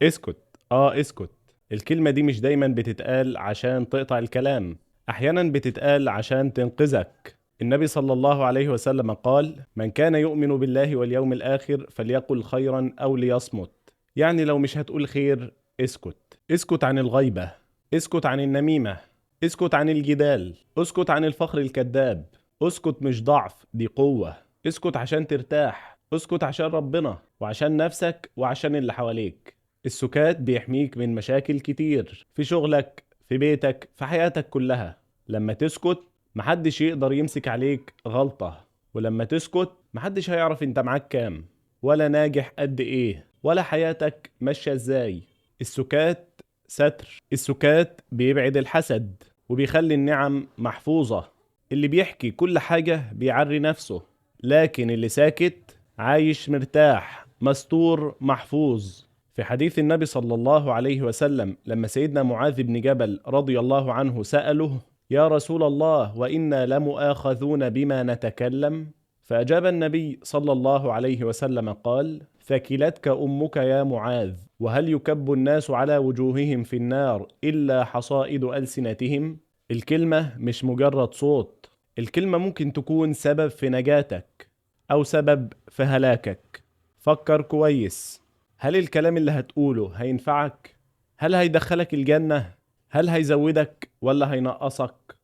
اسكت. اسكت. الكلمة دي مش دايما بتتقال عشان تقطع الكلام، أحيانا بتتقال عشان تنقذك. النبي صلى الله عليه وسلم قال: من كان يؤمن بالله واليوم الآخر فليقل خيرا أو ليصمت. يعني لو مش هتقول خير، اسكت. اسكت عن الغيبة، اسكت عن النميمة، اسكت عن الجدال، اسكت عن الفخر الكذاب. اسكت مش ضعف، دي قوة. اسكت عشان ترتاح، اسكت عشان ربنا وعشان نفسك وعشان اللي حواليك. السكات بيحميك من مشاكل كتير في شغلك، في بيتك، في حياتك كلها. لما تسكت محدش يقدر يمسك عليك غلطة، ولما تسكت محدش هيعرف انت معاك كام، ولا ناجح قد ايه، ولا حياتك ماشية ازاي. السكات ستر. السكات بيبعد الحسد وبيخلي النعم محفوظة. اللي بيحكي كل حاجة بيعري نفسه، لكن اللي ساكت عايش مرتاح، مستور، محفوظ. في حديث النبي صلى الله عليه وسلم لما سيدنا معاذ بن جبل رضي الله عنه سأله: يا رسول الله، وإنا لمؤاخذون بما نتكلم؟ فأجاب النبي صلى الله عليه وسلم قال: ثكلتك أمك يا معاذ، وهل يكب الناس على وجوههم في النار إلا حصائد ألسنتهم؟ الكلمة مش مجرد صوت، الكلمة ممكن تكون سبب في نجاتك أو سبب في هلاكك. فكر كويس، هل الكلام اللي هتقوله هينفعك؟ هل هيدخلك الجنة؟ هل هيزودك ولا هينقصك؟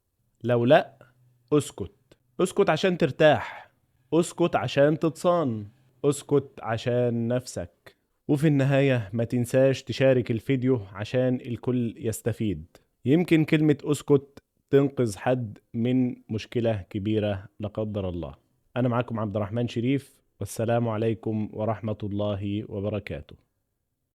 لو لا، اسكت. اسكت عشان ترتاح، اسكت عشان تتصان، اسكت عشان نفسك. وفي النهاية ما تنساش تشارك الفيديو عشان الكل يستفيد. يمكن كلمة اسكت تنقذ حد من مشكلة كبيرة لا قدر الله. أنا معكم عبد الرحمن شريف، والسلام عليكم ورحمة الله وبركاته.